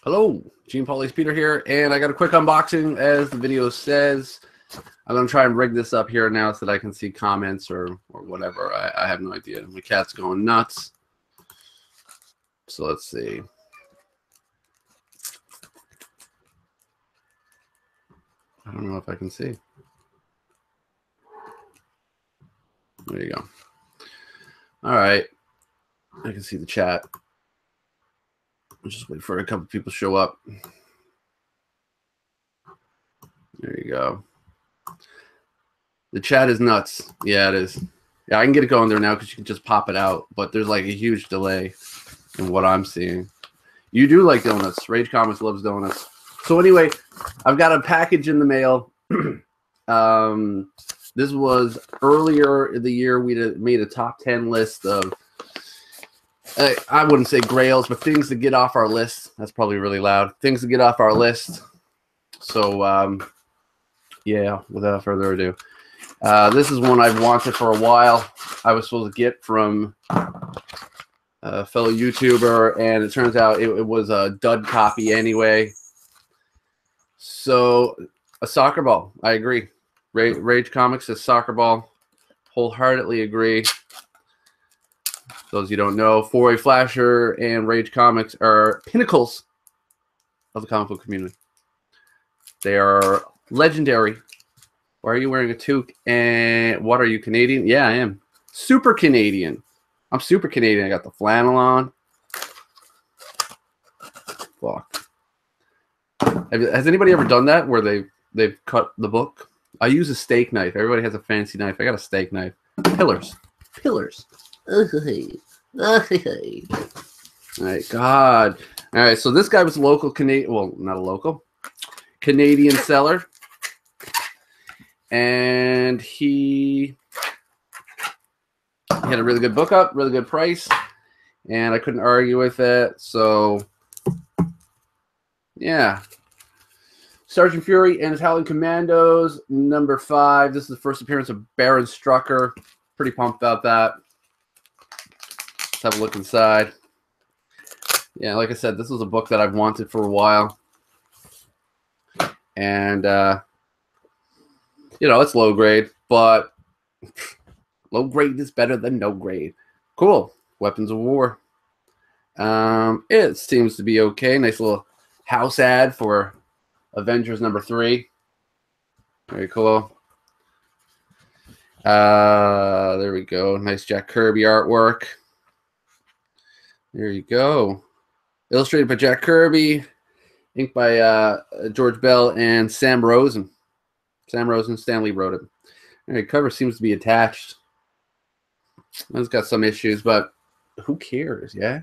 Hello, GENEPAULACEPETER here, and I got a quick unboxing as the video says. I'm going to try and rig this up here now so that I can see comments or whatever. I have no idea. My cat's going nuts. So let's see. I don't know if I can see. There you go. All right. I can see the chat. I'll just wait for a couple people to show up. There you go. The chat is nuts. Yeah, it is. Yeah, I can get it going there now because you can just pop it out. But there's like a huge delay in what I'm seeing. You do like donuts. Rage Comics loves donuts. So anyway, I've got a package in the mail. This was earlier in the year. We made a top 10 list of, I wouldn't say grails, but things to get off our list. That's probably really loud. Things to get off our list. So, yeah, without further ado. This is one I've wanted for a while. I was supposed to get from a fellow YouTuber, and it turns out it was a dud copy anyway. So, a soccer ball. I agree. Rage Comics is soccer ball. Wholeheartedly agree. Those you don't know, Four-Way Flasher and Rage Comics are pinnacles of the comic book community. They are legendary. Why are you wearing a toque? And what are you, Canadian? Yeah, I am. Super Canadian. I'm super Canadian. I got the flannel on. Fuck. Has anybody ever done that where they've cut the book? I use a steak knife. Everybody has a fancy knife. I got a steak knife. Pillars. Pillars. All right, God. All right, so this guy was a local Canadian. Well, not a local. Canadian seller. And he had a really good book up, really good price, and I couldn't argue with it. So, yeah. Sergeant Fury and his Howling Commandos, number 5. This is the first appearance of Baron Strucker. Pretty pumped about that. Let's have a look inside. Yeah, like I said, this was a book that I've wanted for a while. And, you know, it's low grade, but low grade is better than no grade. Cool. Weapons of War. It seems to be okay. Nice little house ad for Avengers number 3. Very cool. There we go. Nice Jack Kirby artwork. There you go. Illustrated by Jack Kirby. Inked by George Bell and Sam Rosen. Sam Rosen, Stanley wrote it. All right, cover seems to be attached. It's got some issues, but who cares, yeah?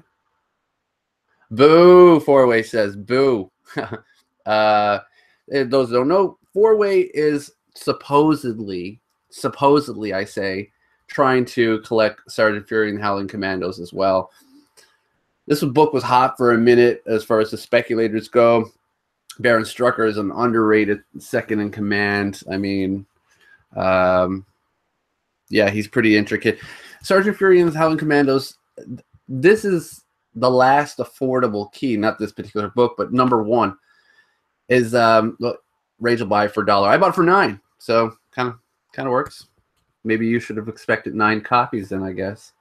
Boo, Four-Way says, boo. Those who don't know, Four-Way is supposedly, I say, trying to collect Sergeant Fury and Howling Commandos as well. This book was hot for a minute as far as the speculators go. Baron Strucker is an underrated second in command. I mean, yeah, he's pretty intricate. Sergeant Fury and his Howling Commandos, this is the last affordable key, not this particular book, but number 1 is Rage will buy it for $1. I bought it for $9, so kind of works. Maybe you should have expected 9 copies then, I guess.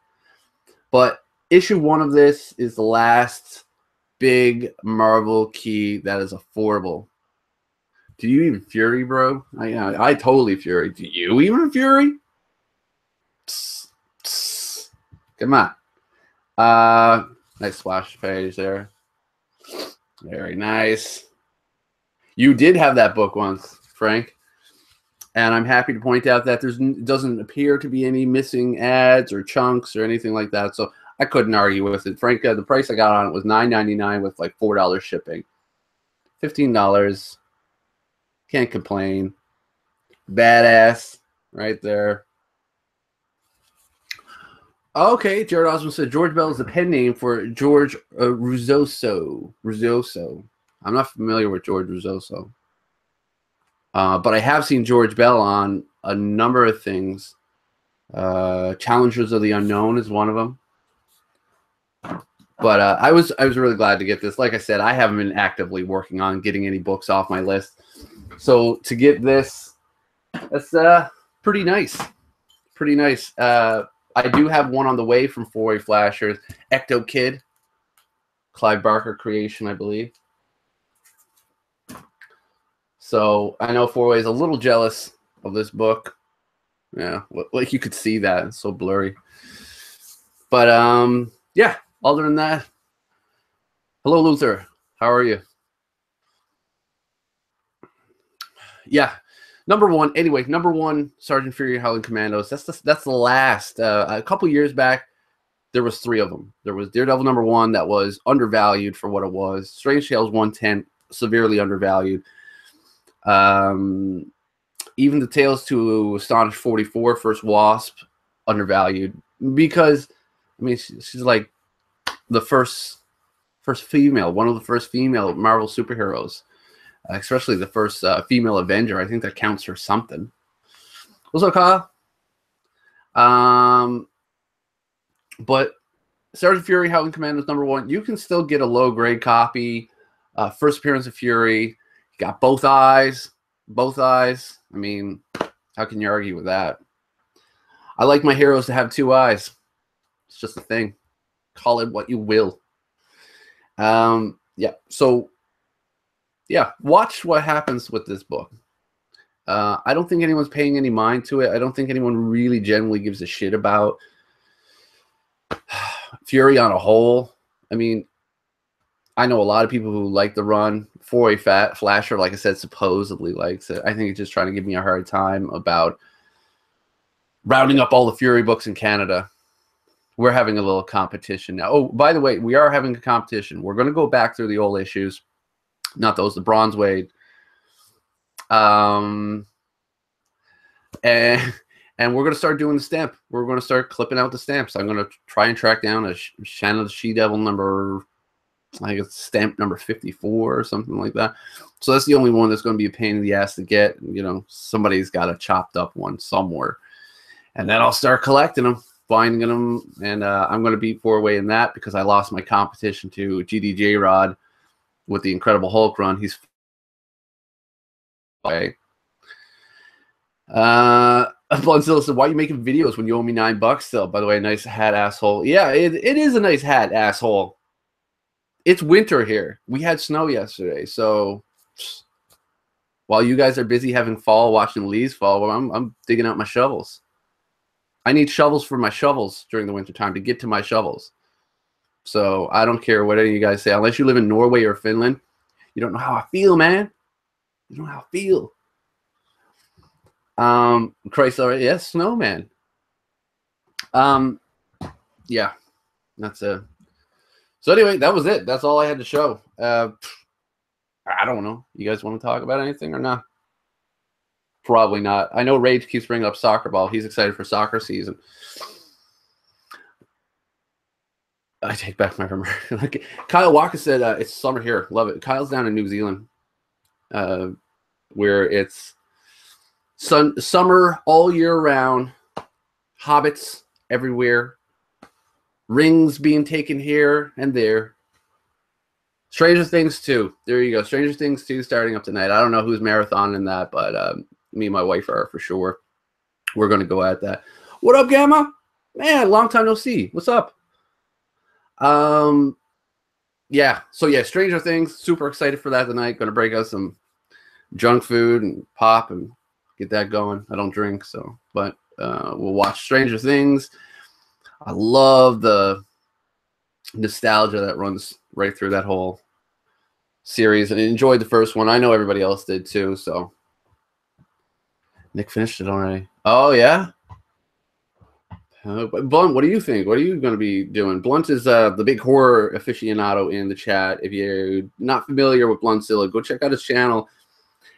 But issue 1 of this is the last big Marvel key that is affordable. Do you even Fury, bro? I totally Fury. Do you even Fury? Psst, psst. Come on. Nice splash page there. Very nice. You did have that book once, Frank. And I'm happy to point out that it doesn't appear to be any missing ads or chunks or anything like that. So I couldn't argue with it. Frank, the price I got on it was $9.99 with like $4 shipping. $15. Can't complain. Badass right there. Okay, Jared Osmond said George Bell is the pen name for George Ruzoso. I'm not familiar with George Ruzoso. But I have seen George Bell on a number of things. Challengers of the Unknown is one of them. But I was really glad to get this. Like I said, I haven't been actively working on getting any books off my list. So to get this, that's pretty nice. Pretty nice. I do have one on the way from Four Way Flashers, Ecto Kid, Clive Barker creation, I believe. So I know Four Way is a little jealous of this book. Yeah, like you could see that. It's so blurry. But yeah, other than that, hello, Luther. How are you? Yeah. Number one, anyway, number one, Sergeant Fury Howling Commandos. That's the last. A couple years back, there was 3 of them. There was Daredevil number 1 that was undervalued for what it was. Strange Tales 110, severely undervalued. Even the Tales to Astonish 44, First Wasp, undervalued. Because, I mean, she's like the first female, one of the first female Marvel superheroes. Especially the first female Avenger. I think that counts for something. What's up, Kyle? But Sergeant Fury Howling Commandos number 1, you can still get a low-grade copy. First appearance of Fury. You got both eyes. Both eyes. I mean, how can you argue with that? I like my heroes to have 2 eyes. It's just a thing. Call it what you will. Yeah, so... yeah, watch what happens with this book. I don't think anyone's paying any mind to it. I don't think anyone really genuinely gives a shit about Fury on a whole. I mean, I know a lot of people who like the run. Four-Way Flasher, like I said, supposedly likes it. I think he's just trying to give me a hard time about rounding up all the Fury books in Canada. We're having a little competition now. Oh, by the way, we are having a competition. We're going to go back through the old issues. Not those, the Bronze Wade. And we're going to start doing the stamp. We're going to start clipping out the stamps. I'm going to try and track down a Shanna the She-Devil number, I think it's stamp number 54 or something like that. So that's the only one that's going to be a pain in the ass to get. You know, somebody's got a chopped up one somewhere. And then I'll start collecting them, finding them. And I'm going to beat Four-Way in that because I lost my competition to GDJ Rod with the Incredible Hulk run. He's okay. Blundzilla said, why are you making videos when you owe me $9 still? By the way, nice hat, asshole. Yeah, it is a nice hat, asshole. It's winter here. We had snow yesterday, so while you guys are busy having fall, watching leaves fall, well, I'm digging out my shovels. I need shovels for my shovels during the winter time to get to my shovels. So I don't care what any of you guys say. Unless you live in Norway or Finland, you don't know how I feel, man. You don't know how I feel. Christ, already, yes, snowman. Yeah, that's it. So anyway, that was it. That's all I had to show. I don't know. You guys want to talk about anything or not? Probably not. I know Rage keeps bringing up soccer ball. He's excited for soccer season. I take back my remark. Kyle Walker said it's summer here. Love it. Kyle's down in New Zealand, where it's summer all year round. Hobbits everywhere. Rings being taken here and there. Stranger Things 2. There you go. Stranger Things 2 starting up tonight. I don't know who's marathoning that, but me and my wife are for sure. We're going to go at that. What up, Gamma? Man, long time no see. What's up? Yeah. So yeah, Stranger Things. Super excited for that tonight. Going to break out some junk food and pop and get that going. I don't drink, so but we'll watch Stranger Things. I love the nostalgia that runs right through that whole series, and enjoyed the first one. I know everybody else did too. So Nick finished it already. Oh yeah. Blunt, what do you think? What are you going to be doing? Blunt is the big horror aficionado in the chat. If you're not familiar with Bluntzilla, go check out his channel.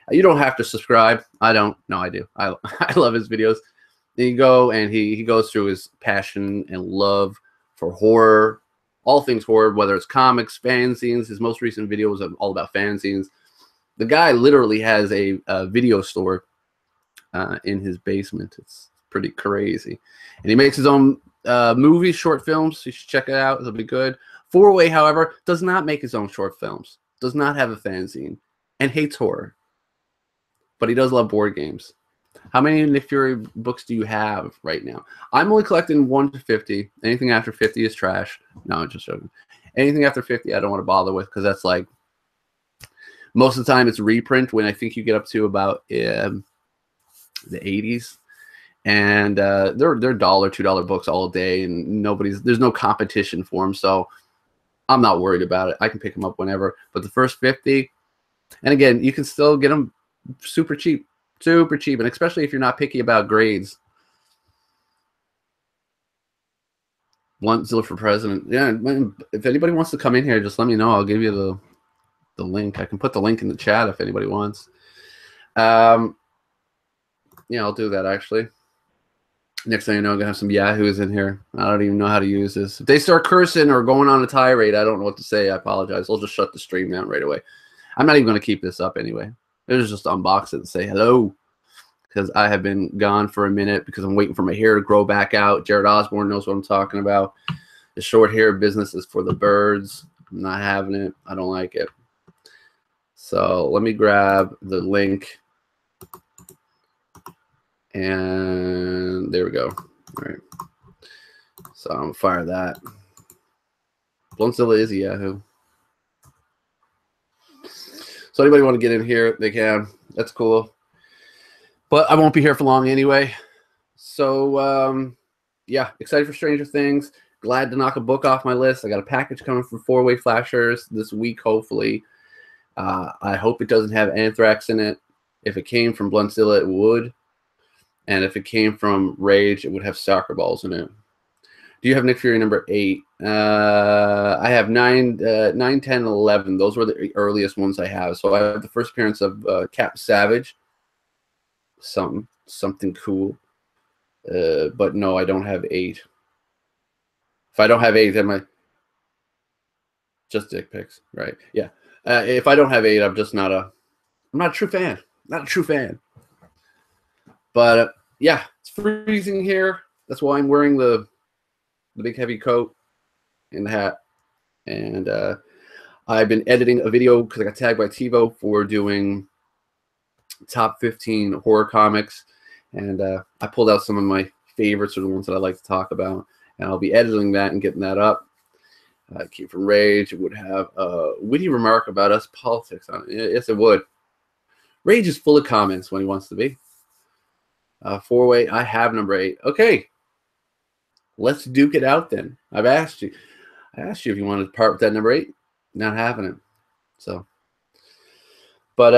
You don't have to subscribe. I don't. No, I do. I love his videos. Then you go and he goes through his passion and love for horror, all things horror, whether it's comics, fanzines. His most recent video was all about fanzines. The guy literally has a video store in his basement. It's pretty crazy. And he makes his own movies, short films. You should check it out. It'll be good. Four-Way, however, does not make his own short films, does not have a fanzine, and hates horror. But he does love board games. How many Nick Fury books do you have right now? I'm only collecting 1 to 50. Anything after 50 is trash. No, I'm just joking. Anything after 50, I don't want to bother with, because that's like, most of the time it's reprint when I think you get up to about the 80s. And they're $1, $2 books all day, and there's no competition for them. So I'm not worried about it. I can pick them up whenever. But the first 50, and again, you can still get them super cheap, and especially if you're not picky about grades. Bluntzilla for president. Yeah, if anybody wants to come in here, just let me know. I'll give you the link. I can put the link in the chat if anybody wants. Yeah, I'll do that actually. Next thing you know, I'm gonna have some yahoos in here. I don't even know how to use this. If they start cursing or going on a tirade, I don't know what to say. I apologize. I'll just shut the stream down right away. I'm not even gonna keep this up anyway. It'll just unbox it and say hello, because I have been gone for a minute because I'm waiting for my hair to grow back out. Jared Osborne knows what I'm talking about. The short hair business is for the birds. I'm not having it. I don't like it. So let me grab the link. And there we go. All right. So I'm gonna fire that. Bluntzilla is a Yahoo. So anybody want to get in here, they can. That's cool. But I won't be here for long anyway. So yeah, excited for Stranger Things. Glad to knock a book off my list. I got a package coming from Four-Way Flashers this week, hopefully. I hope it doesn't have anthrax in it. If it came from Bluntzilla, it would. And if it came from Rage, it would have soccer balls in it. Do you have Nick Fury number 8? I have 9, 10, 11. Those were the earliest ones I have. So I have the first appearance of Cap Savage. Something cool. But no, I don't have 8. If I don't have 8, then just dick pics, right? Yeah. If I don't have 8, I'm not a true fan. Not a true fan. But yeah, it's freezing here. That's why I'm wearing the big heavy coat and the hat. And I've been editing a video because I got tagged by TiVo for doing top 15 horror comics. And I pulled out some of my favorites, or the ones that I like to talk about. And I'll be editing that and getting that up. It came from Rage. It would have a witty remark about us politics on it. Yes, it would. Rage is full of comments when he wants to be. Four-Way, I have number 8. Okay, let's duke it out then. I asked you if you wanted to part with that number 8. Not having it. So, but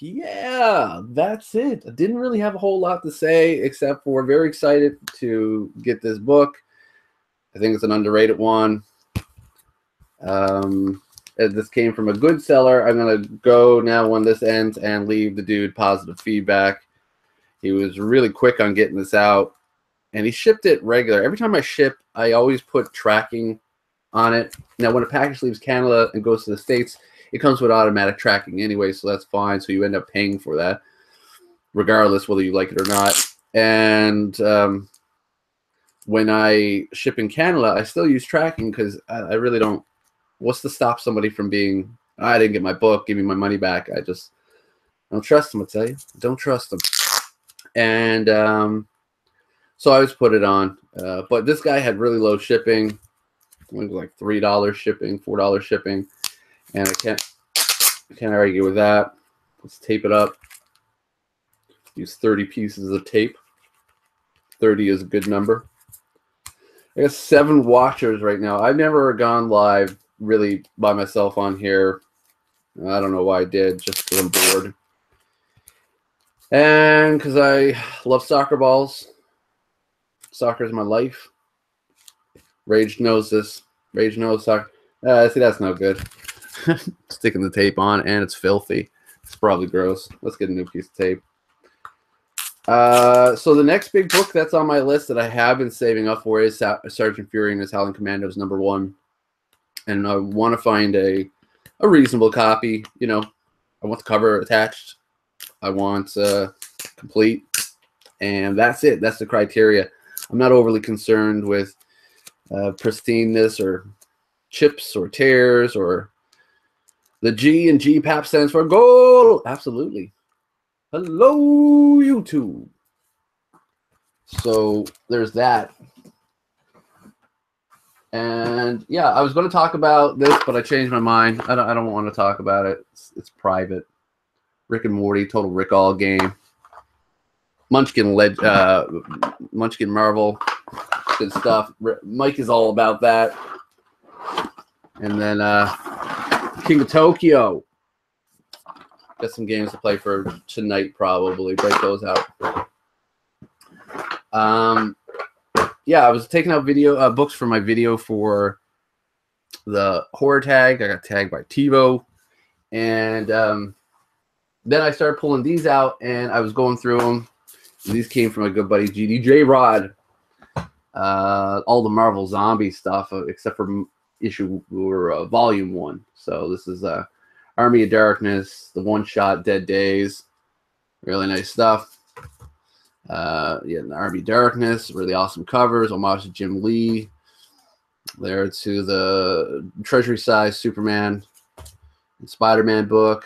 yeah, that's it. I didn't really have a whole lot to say, except for very excited to get this book. I think it's an underrated one. This came from a good seller. I'm gonna go now when this ends and leave the dude positive feedback. He was really quick on getting this out, and he shipped it regular. Every time I ship, I always put tracking on it. Now, when a package leaves Canada and goes to the States, it comes with automatic tracking anyway, so that's fine. So you end up paying for that, regardless whether you like it or not. And when I ship in Canada, I still use tracking because I really don't. What's to stop somebody from being, I didn't get my book, give me my money back? I just don't trust them, I tell you. Don't trust them. And so I just put it on. But this guy had really low shipping. I think it was like $3 shipping, $4 shipping. And I can't argue with that. Let's tape it up. Use 30 pieces of tape. 30 is a good number. I got 7 watchers right now. I've never gone live really by myself on here. I don't know why I did, just because I'm bored. And because I love soccer balls. Soccer is my life. Rage knows this. Rage knows soccer. See, that's no good. Sticking the tape on, and it's filthy. It's probably gross. Let's get a new piece of tape. So the next big book that's on my list that I have been saving up for is Sergeant Fury and his Howling Commandos #1. And I want to find a reasonable copy. You know, I want the cover attached. I want complete. And that's it. That's the criteria. I'm not overly concerned with pristineness or chips or tears, or the G in GPAP stands for gold. Absolutely. Hello, YouTube. So there's that. And yeah, I was going to talk about this, but I changed my mind. I don't want to talk about it. It's private. Rick and Morty, total Rick all game. Munchkin Munchkin Marvel, good stuff. Mike is all about that. And then King of Tokyo. Got some games to play for tonight, probably. Break those out. Yeah, I was taking out video books for my video for the horror tag. I got tagged by TiVo, and then I started pulling these out, and I was going through them. These came from my good buddy GDJ Rod. All the Marvel Zombie stuff, except for issue or volume 1. So this is Army of Darkness, the one-shot Dead Days, really nice stuff. Yeah, the Army of Darkness, really awesome covers, homage to Jim Lee. There to the Treasury size Superman and Spider-Man book,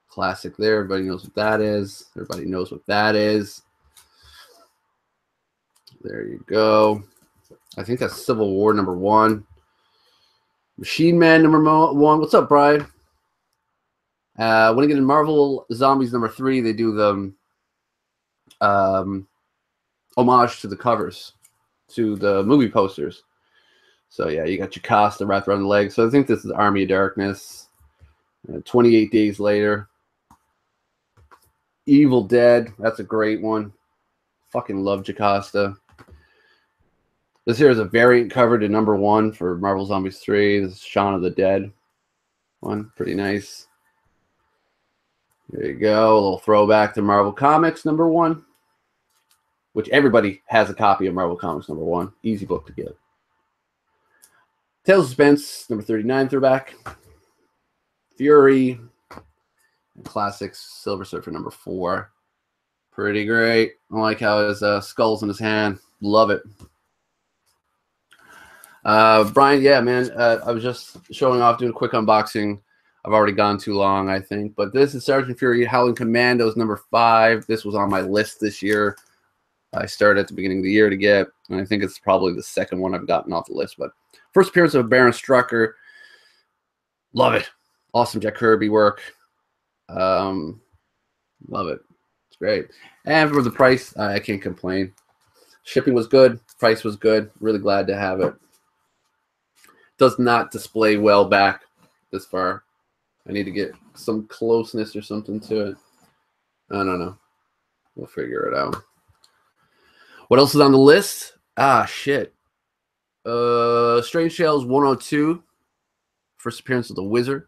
classic there. Everybody knows what that is. Everybody knows what that is. There you go. I think that's Civil War #1. Machine Man #1. What's up, Brian? When I get in Marvel Zombies #3, they do the homage to the covers, to the movie posters. So yeah, you got your Costa wrapped around the leg. So I think this is Army of Darkness. 28 Days Later. Evil Dead. That's a great one. Fucking love Jocasta. This here is a variant cover to #1 for Marvel Zombies 3. This is Shaun of the Dead one. Pretty nice. There you go. A little throwback to Marvel Comics #1, which everybody has a copy of Marvel Comics #1. Easy book to get. Tales of Suspense #39 throwback. Fury. And Classics Silver Surfer #4. Pretty great. I like how his skull's in his hand. Love it. Brian, yeah, man. I was just showing off, doing a quick unboxing. I've already gone too long, I think. But this is Sergeant Fury Howling Commandos #5. This was on my list this year. I started at the beginning of the year to get, and I think it's probably the second one I've gotten off the list. But first appearance of Baron Strucker. Love it. Awesome Jack Kirby work. Love it. It's great. And for the price, I can't complain. Shipping was good. Price was good. Really glad to have it. Does not display well back this far. I need to get some closeness or something to it. I don't know. We'll figure it out. What else is on the list? Ah, shit. Strange Tales 102. First appearance of the Wizard.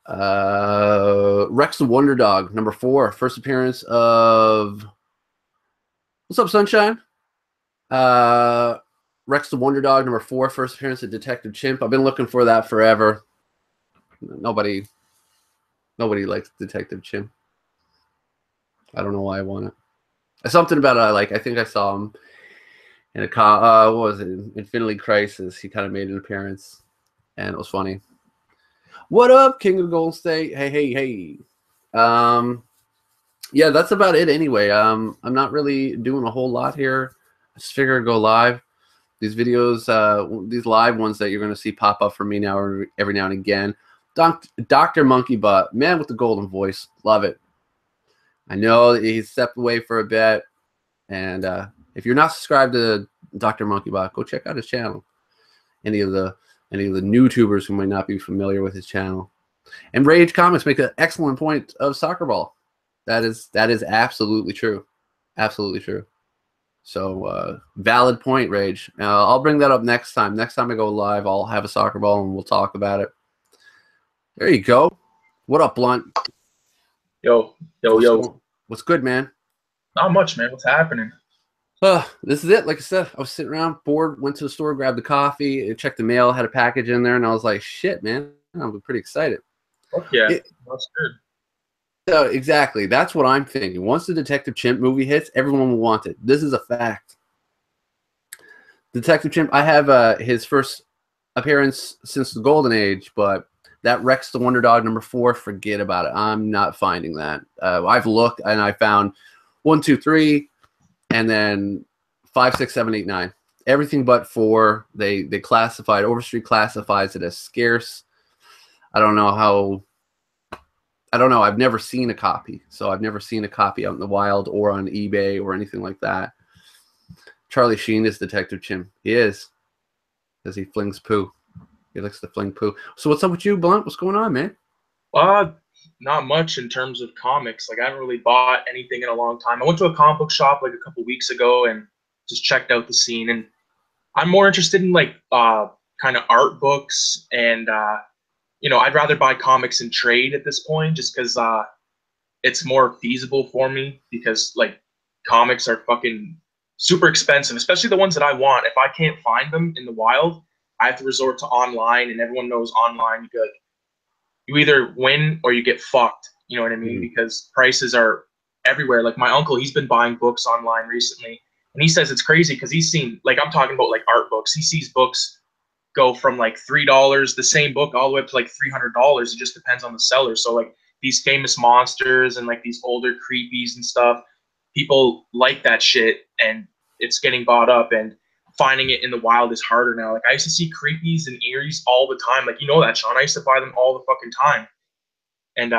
Rex the Wonder Dog #4. First appearance of... What's up, Sunshine? Rex the Wonder Dog #4. First appearance of Detective Chimp. I've been looking for that forever. Nobody likes Detective Chimp. I don't know why I want it. Something about I think I saw him in a what was it? Infinity Crisis. He kind of made an appearance, and it was funny. What up, King of the Golden State? Hey. Yeah, that's about it anyway. I'm not really doing a whole lot here. I just figured I'd go live. These videos, these live ones that you're going to see pop up for me now every now and again. Dr. Monkey Butt, man with the golden voice. Love it. I know he stepped away for a bit. And if you're not subscribed to Dr. Monkey Butt, go check out his channel. Any of the new tubers who might not be familiar with his channel. And Rage Comics make an excellent point of soccer ball. That is absolutely true. Absolutely true. So valid point, Rage. I'll bring that up next time. Next time I go live, I'll have a soccer ball and we'll talk about it. There you go. What up, Blunt? Yo. What's good, man? Not much, man. What's happening? This is it. Like I said, I was sitting around, bored, went to the store, grabbed the coffee, checked the mail, had a package in there, and I was like, shit, man. I'm pretty excited. Oh, yeah. That's good. So exactly. That's what I'm thinking. Once the Detective Chimp movie hits, everyone will want it. This is a fact. Detective Chimp. I have his first appearance since the Golden Age, but that Rex the Wonder Dog #4, forget about it. I'm not finding that. I've looked and I found 1, 2, 3, and then 5, 6, 7, 8, 9. Everything but 4. They classified, Overstreet classifies it as scarce. I don't know how. I don't know. I've never seen a copy, so I've never seen a copy out in the wild or on eBay or anything like that. Charlie Sheen is Detective Chimp. He is, because he flings poo. He likes to fling poo. So what's up with you, Blunt? What's going on, man? Not much in terms of comics. Like I haven't really bought anything in a long time. I went to a comic book shop like a couple weeks ago and just checked out the scene. And I'm more interested in like kind of art books and you know, I'd rather buy comics in trade at this point just because it's more feasible for me because like comics are fucking super expensive, especially the ones that I want. If I can't find them in the wild, I have to resort to online, and everyone knows online you either win or you get fucked. You know what I mean? Because prices are everywhere. Like my uncle, he's been buying books online recently, and he says it's crazy because he's seen, like I'm talking about like art books. He sees books go from like $3, the same book, all the way up to like $300. It just depends on the seller. So like these famous monsters and like these older creepies and stuff, people like that shit, and it's getting bought up. And finding it in the wild is harder now. Like I used to see creepies and eerie's all the time. Like, you know that, Sean. I used to buy them all the fucking time. And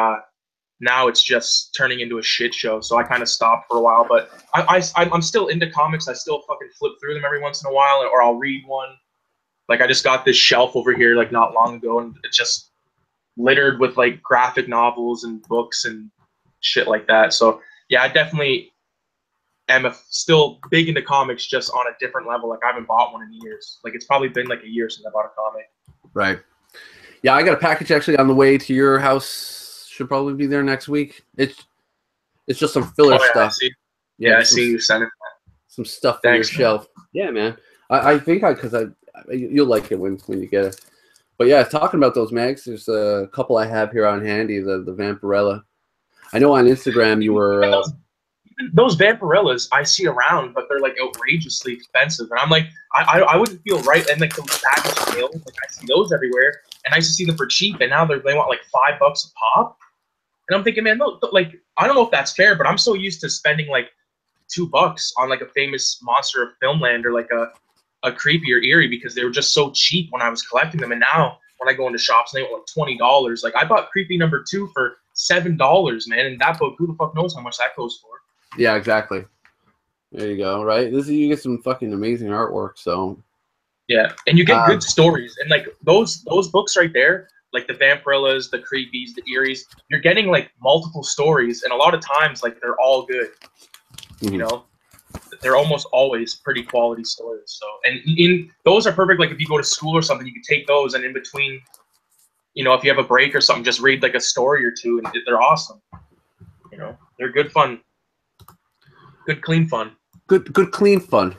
now it's just turning into a shit show. So I kind of stopped for a while. But I'm still into comics. I still fucking flip through them every once in a while, or I'll read one. Like I just got this shelf over here like not long ago, and it's just littered with like graphic novels and books and shit like that. So yeah, I definitely am still big into comics, just on a different level. Like I haven't bought one in years. Like it's probably been like a year since I bought a comic. Right. Yeah, I got a package actually on the way to your house. Should probably be there next week. It's just some filler stuff. I see you sending some stuff for your shelf. Yeah, man. I think you'll like it when you get it. But yeah, talking about those mags, there's a couple I have here on handy. The Vampirella. I know on Instagram you were. Those Vampirellas I see around, but they're like outrageously expensive, and I'm like, I wouldn't feel right. And like the package sales, like I see those everywhere, and I used to see them for cheap, and now they want like $5 a pop. And I'm thinking, man, no, like I don't know if that's fair, but I'm so used to spending like $2 on like a famous monster of Filmland or like a creepy or eerie because they were just so cheap when I was collecting them. And now when I go into shops, they want like $20. Like I bought Creepy #2 for $7, man, and that book, who the fuck knows how much that goes for? Yeah, exactly. There you go. Right, you get some fucking amazing artwork. So yeah, and you get good stories, and like those books right there, like the Vampirellas, the Creepies, the Eries, you're getting like multiple stories, and a lot of times like they're all good. You know, they're almost always pretty quality stories. So, and in those are perfect. Like if you go to school or something, you can take those, and in between, you know, if you have a break or something, just read like a story or two, and they're awesome. You know, they're good fun. Good clean fun. Good clean fun.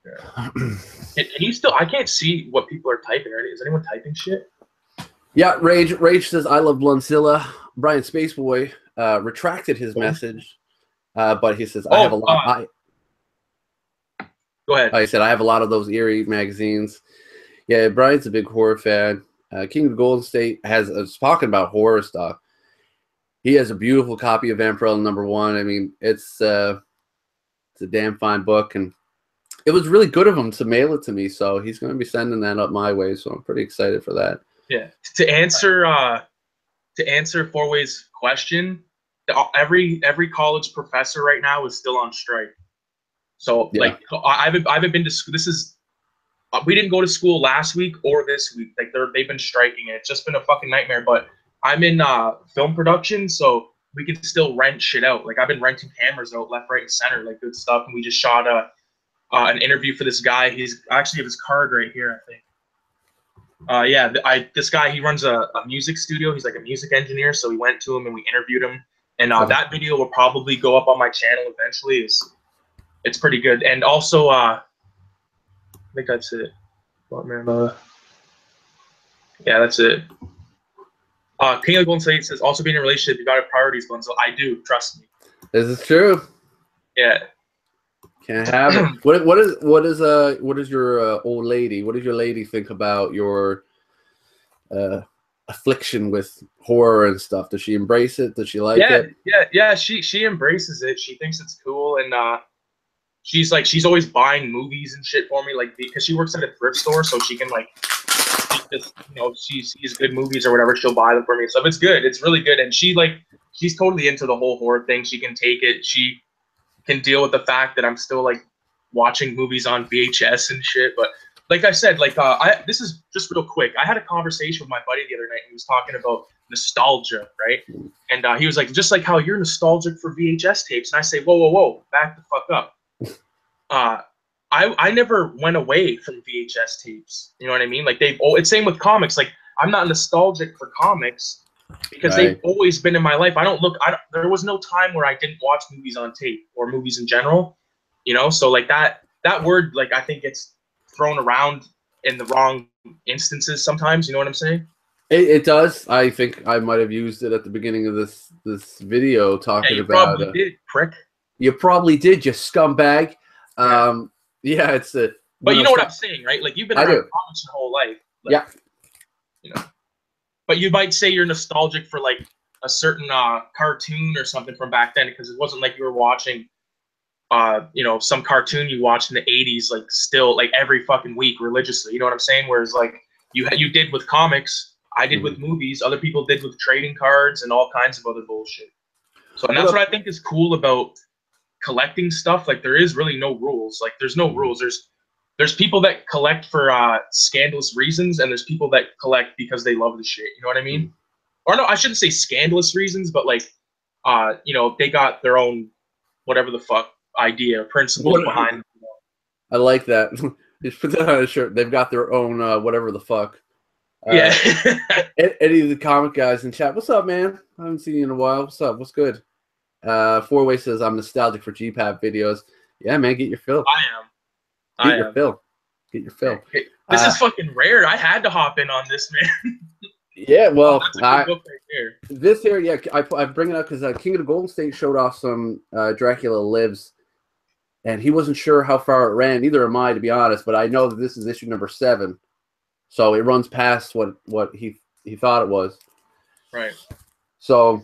Yeah. Can you still? I can't see what people are typing. Is anyone typing shit? Yeah, Rage says I love Blunzilla. Brian Spaceboy retracted his message, but he says I have a lot. Go ahead. I said I have a lot of those eerie magazines. Yeah, Brian's a big horror fan. King of Golden State is talking about horror stuff. He has a beautiful copy of Vampirella #1. I mean, it's a damn fine book, and it was really good of him to mail it to me. So he's going to be sending that up my way. So I'm pretty excited for that. Yeah. To answer Four Way's question, every college professor right now is still on strike. So yeah. Like I haven't been to school. We didn't go to school last week or this week. Like they've been striking, and it's just been a fucking nightmare. But I'm in film production, so we can still rent shit out. Like I've been renting cameras out left, right, and center, like good stuff. And we just shot an interview for this guy. He's actually have his card right here, I think. This guy, he runs a music studio. He's like a music engineer. So we went to him and we interviewed him. And that video will probably go up on my channel eventually. It's pretty good. And also, I think that's it. Yeah, that's it. King of Golden State says, also being in a relationship, you got to priorities, Bunzel. I do, trust me. This is true. Yeah. Can't have it. What is your old lady? What does your lady think about your affliction with horror and stuff? Does she embrace it? Does she like it? Yeah. She embraces it. She thinks it's cool, and she's always buying movies and shit for me, like because she works at a thrift store, so she can like she sees good movies or whatever, she'll buy them for me and stuff. It's good. It's really good, and she's totally into the whole horror thing. She can take it. She can deal with the fact that I'm still like watching movies on VHS and shit. But like I said, like this is just real quick. I had a conversation with my buddy the other night. And he was talking about nostalgia, right? And he was like, just like how you're nostalgic for VHS tapes. And I say, whoa, back the fuck up. I never went away from VHS tapes. You know what I mean? Like it's same with comics. Like I'm not nostalgic for comics because they've always been in my life. There was no time where I didn't watch movies on tape or movies in general, you know? So like that word, like I think it's thrown around in the wrong instances sometimes. You know what I'm saying? It does. I think I might have used it at the beginning of this video talking about. Probably did, prick. You probably did, you scumbag. Yeah, it's a. But you know what I'm saying, right? Like you've been around comics your whole life. Like, yeah. You know. But you might say you're nostalgic for like a certain cartoon or something from back then, because it wasn't like you were watching, some cartoon you watched in the '80s, like still like every fucking week religiously. You know what I'm saying? Whereas like you did with comics, I did with movies, other people did with trading cards and all kinds of other bullshit. So and that's what I think is cool about collecting stuff. Like there is really no rules. Like there's no rules. There's people that collect for scandalous reasons, and there's people that collect because they love the shit. You know what I mean? Or no, I shouldn't say scandalous reasons, but like, they got their own whatever the fuck idea, principles behind. I like that. Just put that on a shirt. They've got their own whatever the fuck. Yeah. Any of the comic guys in chat, what's up, man? I haven't seen you in a while. What's up? What's good? Four-Way says I'm nostalgic for GPAP videos. Yeah, man, get your fill. I am. Get your fill. Get your fill. This is fucking rare. I had to hop in on this, man. Yeah, well, that's a good book right there. This here, yeah, I bring it up because King of the Golden State showed off some Dracula Lives, and he wasn't sure how far it ran. Neither am I, to be honest. But I know that this is issue number 7, so it runs past what he thought it was. Right. So,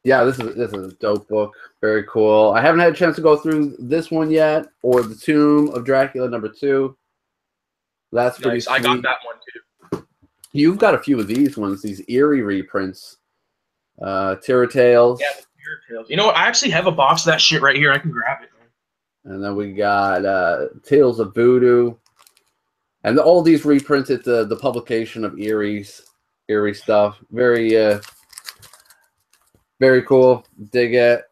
yeah, this is a dope book. Very cool. I haven't had a chance to go through this one yet, or the Tomb of Dracula number 2. That's pretty nice. Sweet. I got that one too. You've got a few of these ones, these eerie reprints. Terror Tales. Yeah, the Terror Tales. You know what? I actually have a box of that shit right here. I can grab it, man. And then we got Tales of Voodoo. And all these reprints, it's the publication of eerie stuff. Very very cool. Dig it.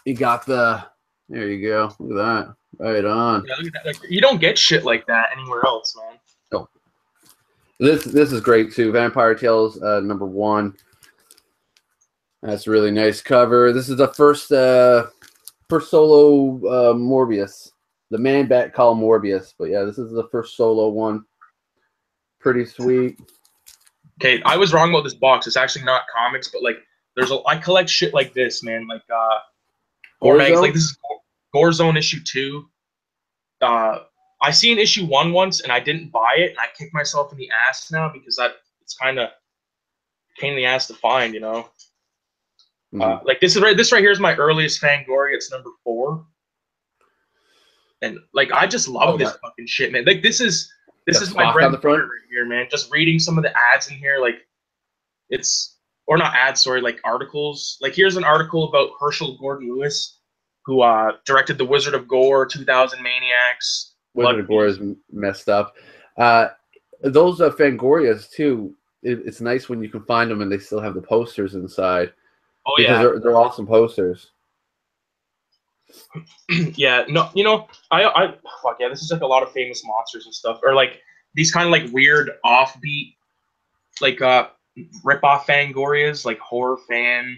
You got there you go. Look at that. Right on. Yeah, look at that. Like, you don't get shit like that anywhere else, man. No. This is great too. Vampire Tales number 1. That's a really nice cover. This is the first solo Morbius. The Man Bat called Morbius. But yeah, this is the first solo one. Pretty sweet. Okay, I was wrong about this box. It's actually not comics, but like I collect shit like this, man. Like Gore Mags, like this is Gore Zone issue 2. I seen issue 1 once and I didn't buy it, and I kick myself in the ass now because it's kind of pain in the ass to find, you know. Like this right here is my earliest Fangoria. It's number 4, and like I just love this fucking shit, man. Like this is my bread and butter right here, man. Just reading some of the ads in here, like or not ads, sorry, like articles. Like here's an article about Herschel Gordon Lewis, who directed The Wizard of Gore, 2000 Maniacs. Wizard of Gore is messed up. Those Fangorias too. It's nice when you can find them and they still have the posters inside. Oh because they're awesome posters. Yeah, no, you know, I fuck yeah, this is like a lot of famous monsters and stuff, or like these kind of like weird offbeat, like rip-off Fangorias, like horror fan.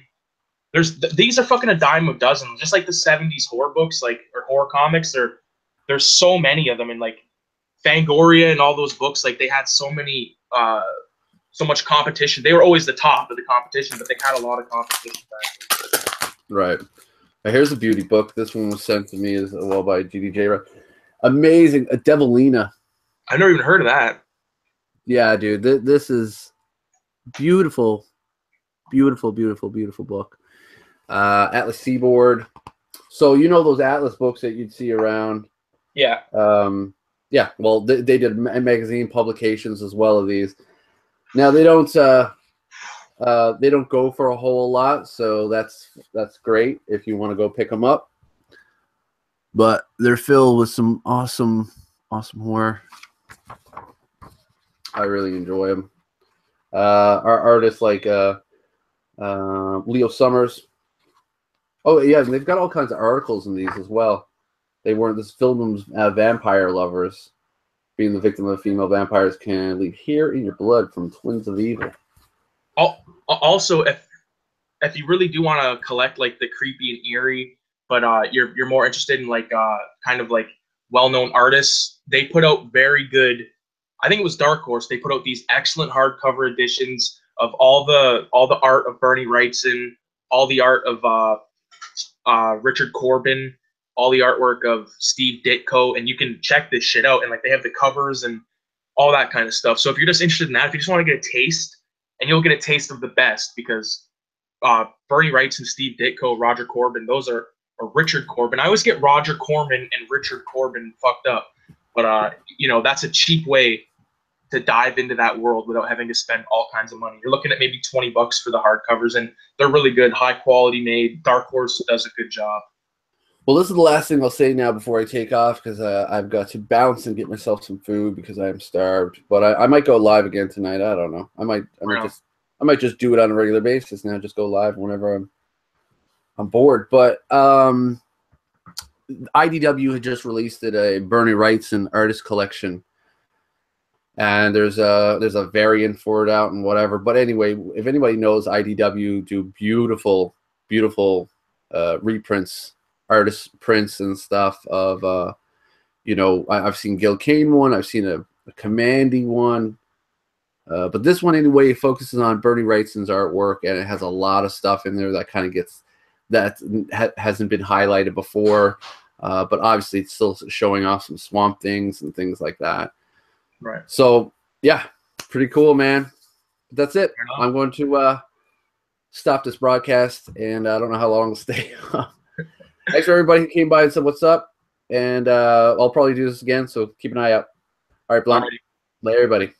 These are fucking a dime a dozen, just like the 70s horror books, like or horror comics. There's so many of them, and like Fangoria and all those books, like they had so many, so much competition. They were always the top of the competition, but they had a lot of competition back then. Right. Here's a beauty book. This one was sent to me as well by GDJ. Amazing. A Devilina. I've never even heard of that. Yeah, dude. This is beautiful. Beautiful, beautiful, beautiful book. Atlas Seaboard. So you know those Atlas books that you'd see around? Yeah. Yeah. Well, they did magazine publications as well of these. Now they don't go for a whole lot, so that's great if you want to go pick them up. But they're filled with some awesome horror. I really enjoy them. Our artists like Leo Summers. Oh yeah, and they've got all kinds of articles in these as well. They weren't this film's vampire lovers. Being the victim of female vampires can leave hair in your blood from twins of evil. Also, if you really do want to collect like the creepy and eerie, but you're more interested in like kind of like well-known artists, they put out very good. I think it was Dark Horse. They put out these excellent hardcover editions of all the art of Bernie Wrightson, all the art of Richard Corbin, all the artwork of Steve Ditko, and you can check this shit out. And like they have the covers and all that kind of stuff. So if you're just interested in that, if you just want to get a taste, and you'll get a taste of the best, because Bernie Wrightson, Steve Ditko, Roger Corbin, those are or Richard Corbin. I always get Roger Corman and Richard Corbin fucked up, but you know, that's a cheap way to dive into that world without having to spend all kinds of money. You're looking at maybe $20 for the hardcovers, and they're really good, high quality made. Dark Horse does a good job. Well, this is the last thing I'll say now before I take off, because I've got to bounce and get myself some food because I am starved. But I might go live again tonight. I don't know. I might just do it on a regular basis now. Just go live whenever I'm bored. But IDW had just released a Bernie Wrightson artist collection, and there's a variant for it out and whatever. But anyway, if anybody knows, IDW do beautiful reprints, artist prints and stuff of you know, I've seen Gil Kane one, I've seen a Commandy one, but this one anyway focuses on Bernie Wrightson's artwork, and it has a lot of stuff in there that kind of gets hasn't been highlighted before, but obviously it's still showing off some Swamp Things and things like that. Right. So yeah, pretty cool, man. That's it. I'm going to stop this broadcast, and I don't know how long it'll stay. Thanks for everybody who came by and said what's up, and I'll probably do this again, so keep an eye out. All right, Blunt. Later, everybody.